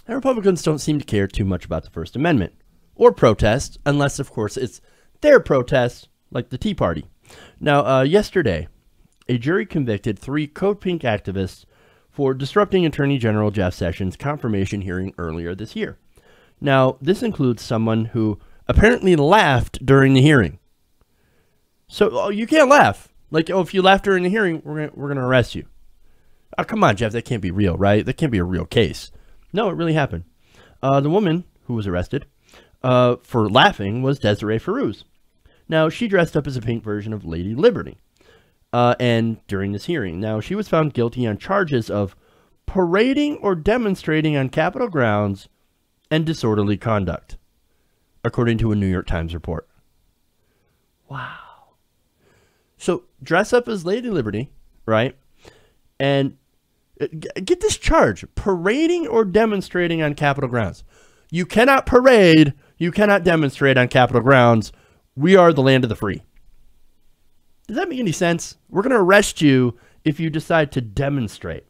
And Republicans don't seem to care too much about the First Amendment or protest, unless, of course, it's their protest, like the Tea Party. Now, yesterday, a jury convicted 3 Code Pink activists for disrupting Attorney General Jeff Sessions' confirmation hearing earlier this year. Now, this includes someone who apparently laughed during the hearing. So, you can't laugh. Like, oh, if you laugh during the hearing, we're gonna arrest you. Oh, come on, Jeff, that can't be real, right? That can't be a real case. No, it really happened. The woman who was arrested for laughing was Desiree Fairooz. Now, she dressed up as a pink version of Lady Liberty. And during this hearing. Now, she was found guilty on charges of parading or demonstrating on Capitol grounds and disorderly conduct, according to a New York Times report. Wow. So, dress up as Lady Liberty, right? And get this charge, parading or demonstrating on Capitol grounds. You cannot parade, you cannot demonstrate on Capitol grounds. We are the land of the free. Does that make any sense? We're going to arrest you if you decide to demonstrate.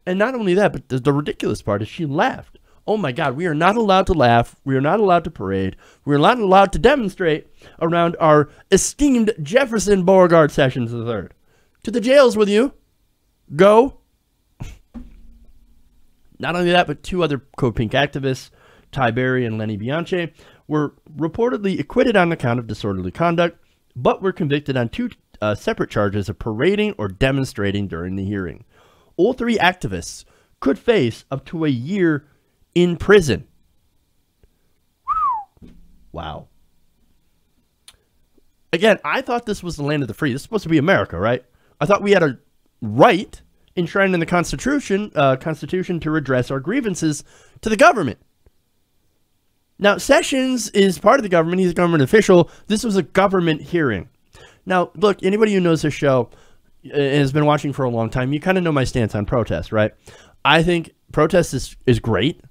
And not only that, but the ridiculous part is she laughed. Oh my God, we are not allowed to laugh. We are not allowed to parade. We are not allowed to demonstrate around our esteemed Jefferson Beauregard Sessions III. To the jails with you. Go. Not only that, but 2 other Code Pink activists, Tighe and Lenny Bianchi, were reportedly acquitted on account of disorderly conduct, but were convicted on 2 separate charges of parading or demonstrating during the hearing. All 3 activists could face up to a year in prison. Wow. Again, I thought this was the land of the free. This is supposed to be America, right? I thought we had a right enshrined in the Constitution to redress our grievances to the government. Now, Sessions is part of the government. He's a government official. This was a government hearing. Now, look, anybody who knows this show and has been watching for a long time, you kind of know my stance on protest, right? I think protest is great.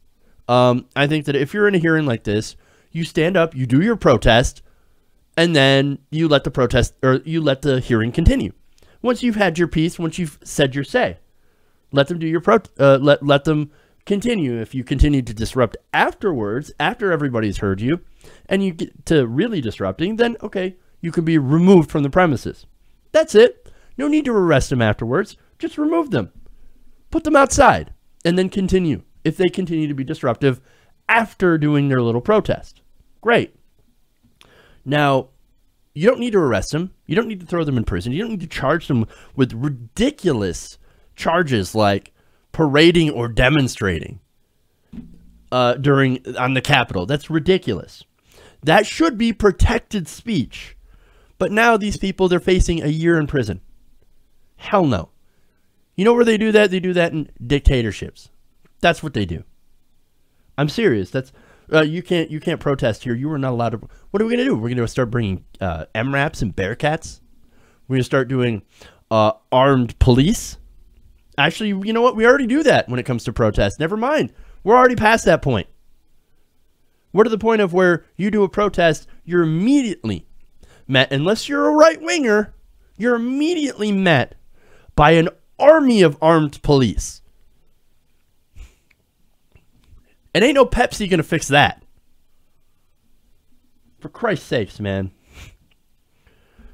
I think that if you're in a hearing like this, you stand up, you do your protest, and then you let the protest or you let the hearing continue. Once you've had your piece, once you've said your say, let them do your let them continue. If you continue to disrupt afterwards, after everybody's heard you, and you get to really disrupting, then okay, you can be removed from the premises. That's it. No need to arrest them afterwards. Just remove them. Put them outside, and then continue. If they continue to be disruptive after doing their little protest. Great. Now, you don't need to arrest them. You don't need to throw them in prison. You don't need to charge them with ridiculous charges like parading or demonstrating on the Capitol. That's ridiculous. That should be protected speech. But now these people, they're facing a year in prison. Hell no. You know where they do that? They do that in dictatorships. That's what they do. I'm serious. That's you can't protest here. You are not allowed to. What are we going to do? We're going to start bringing MRAPs and Bearcats. We're going to start doing armed police. Actually, you know what? We already do that when it comes to protests. Never mind. We're already past that point. We're to the point of where you do a protest, you're immediately met, unless you're a right-winger, you're immediately met by an army of armed police. And ain't no Pepsi gonna fix that. For Christ's sakes, man.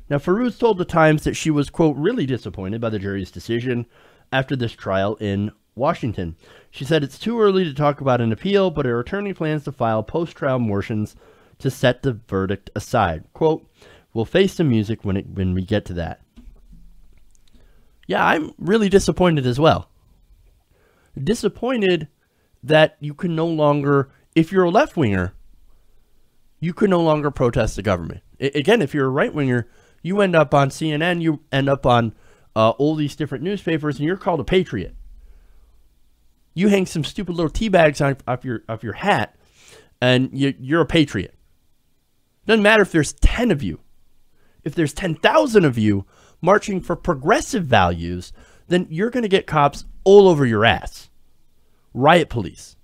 Now, Fairooz told the Times that she was, quote, really disappointed by the jury's decision after this trial in Washington. She said it's too early to talk about an appeal, but her attorney plans to file post-trial motions to set the verdict aside. Quote, we'll face the music when we get to that. Yeah, I'm really disappointed as well. Disappointed that you can no longer, if you're a left-winger, you can no longer protest the government. Again, if you're a right-winger, you end up on CNN, you end up on all these different newspapers, and you're called a patriot. You hang some stupid little tea bags off your hat, and you're a patriot. Doesn't matter if there's 10 of you. If there's 10,000 of you marching for progressive values, then you're going to get cops all over your ass. Riot police.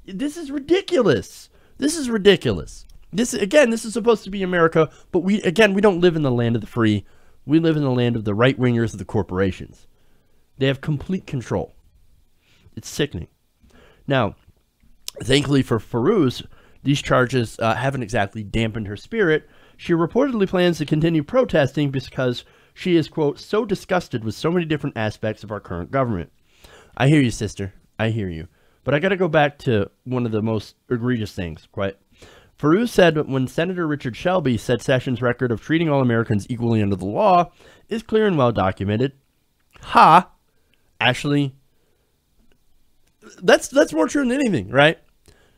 This is ridiculous. This is ridiculous. This is supposed to be America, but we don't live in the land of the free. We live in the land of the right-wingers of the corporations. They have complete control. It's sickening. Now, thankfully for Fairooz, these charges haven't exactly dampened her spirit. She reportedly plans to continue protesting because she is, quote, so disgusted with so many different aspects of our current government. I hear you, sister. I hear you. But I got to go back to one of the most egregious things, right? Fairooz said when Senator Richard Shelby said Sessions' record of treating all Americans equally under the law is clear and well documented. Ha! Actually, that's more true than anything, right?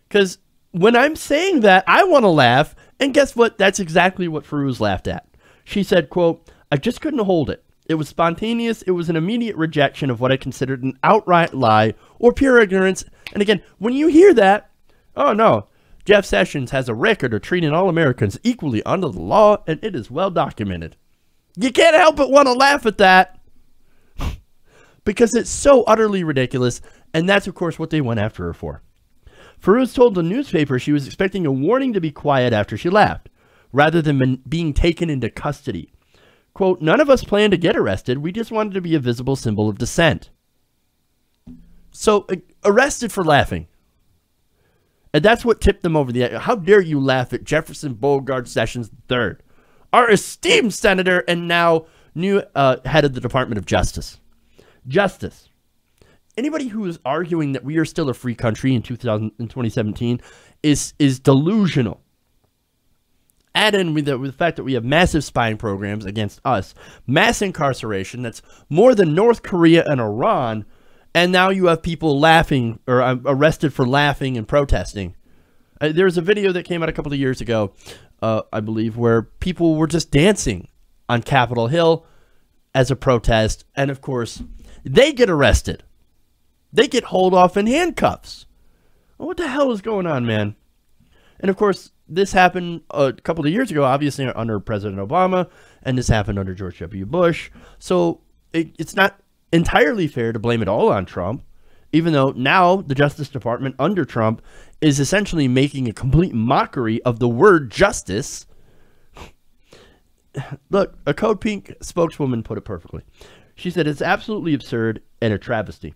Because when I'm saying that, I want to laugh, and guess what? That's exactly what Fairooz laughed at. She said, quote, I just couldn't hold it. It was spontaneous. It was an immediate rejection of what I considered an outright lie or pure ignorance. And again, when you hear that, oh no, Jeff Sessions has a record of treating all Americans equally under the law, and it is well documented. You can't help but want to laugh at that because it's so utterly ridiculous, and that's, of course, what they went after her for. Fairooz told the newspaper she was expecting a warning to be quiet after she laughed, rather than being taken into custody. Quote, none of us planned to get arrested. We just wanted to be a visible symbol of dissent. So, arrested for laughing. And that's what tipped them over the edge. How dare you laugh at Jefferson Beauregard Sessions III, our esteemed senator and now new head of the Department of Justice. Justice. Anybody who is arguing that we are still a free country in 2017 is delusional. Add in with the fact that we have massive spying programs against us, mass incarceration that's more than North Korea and Iran, and now you have people laughing or arrested for laughing and protesting. There was a video that came out a couple of years ago, I believe, where people were just dancing on Capitol Hill as a protest, and of course, they get arrested. They get hauled off in handcuffs. What the hell is going on, man? And of course, this happened a couple of years ago, obviously under President Obama, and this happened under George W. Bush. So it's not entirely fair to blame it all on Trump, even though now the Justice Department under Trump is essentially making a complete mockery of the word justice. Look, a Code Pink spokeswoman put it perfectly. She said, it's absolutely absurd and a travesty.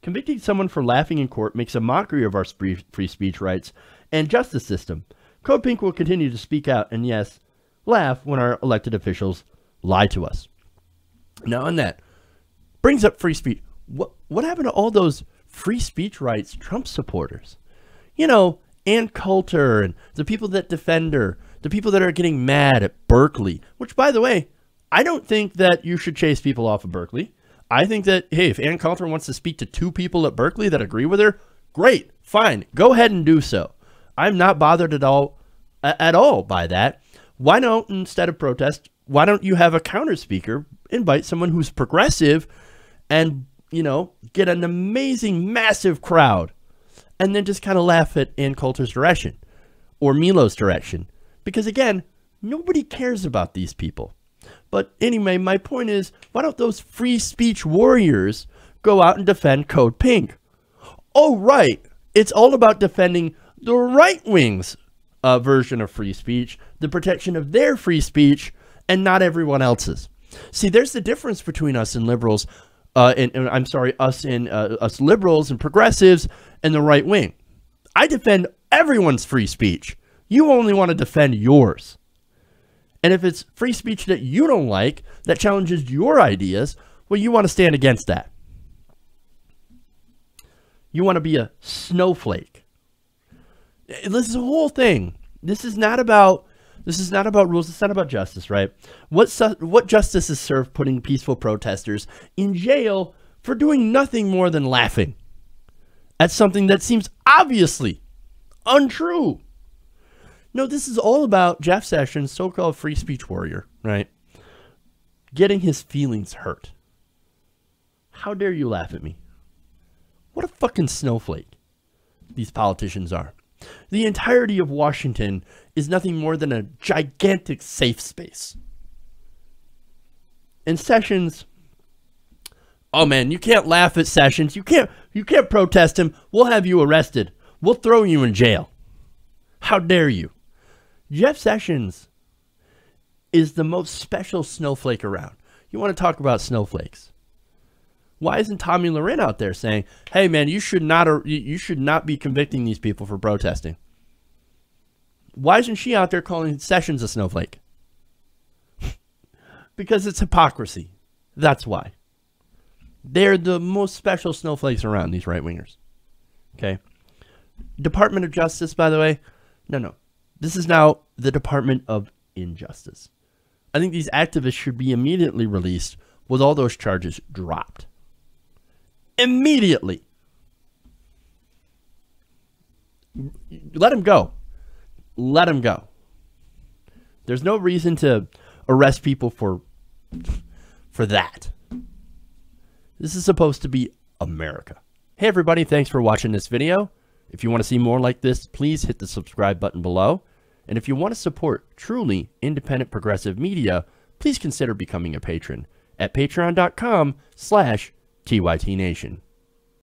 Convicting someone for laughing in court makes a mockery of our free speech rights and justice system. Code Pink will continue to speak out and, yes, laugh when our elected officials lie to us. Now, on that, brings up free speech. What happened to all those free speech rights Trump supporters? You know, Ann Coulter and the people that defend her, the people that are getting mad at Berkeley, which, by the way, I don't think that you should chase people off of Berkeley. I think that, hey, if Ann Coulter wants to speak to 2 people at Berkeley that agree with her, great, fine, go ahead and do so. I'm not bothered at all by that. Why don't, instead of protest, why don't you have a counter speaker, invite someone who's progressive and, you know, get an amazing, massive crowd and then just kind of laugh at Ann Coulter's direction or Milo's direction? Because, again, nobody cares about these people. But anyway, my point is, why don't those free speech warriors go out and defend Code Pink? Oh, right. It's all about defending the right wing's version of free speech, the protection of their free speech, and not everyone else's. See, there's the difference between us and liberals, us liberals and progressives and the right wing. I defend everyone's free speech. You only want to defend yours. And if it's free speech that you don't like, that challenges your ideas, well, you want to stand against that. You want to be a snowflake. This is a whole thing. This is not about rules. It's not about justice, right? What justice is served putting peaceful protesters in jail for doing nothing more than laughing at something that seems obviously untrue? No, this is all about Jeff Sessions, so-called free speech warrior, right? Getting his feelings hurt. How dare you laugh at me? What a fucking snowflake these politicians are. The entirety of Washington is nothing more than a gigantic safe space. And Sessions, oh man, you can't laugh at Sessions. You can't protest him. We'll have you arrested. We'll throw you in jail. How dare you? Jeff Sessions is the most special snowflake around. You want to talk about snowflakes? Why isn't Tommy Loren out there saying, hey, man, you should not be convicting these people for protesting? Why isn't she out there calling Sessions a snowflake? Because it's hypocrisy. That's why. They're the most special snowflakes around, these right-wingers. Okay? Department of Justice, by the way, no. This is now the Department of Injustice. I think these activists should be immediately released with all those charges dropped. Immediately. Let them go. Let them go. There's no reason to arrest people for that. This is supposed to be America. Hey everybody, thanks for watching this video. If you want to see more like this, please hit the subscribe button below. And if you want to support truly independent progressive media, please consider becoming a patron at patreon.com/TYTNation.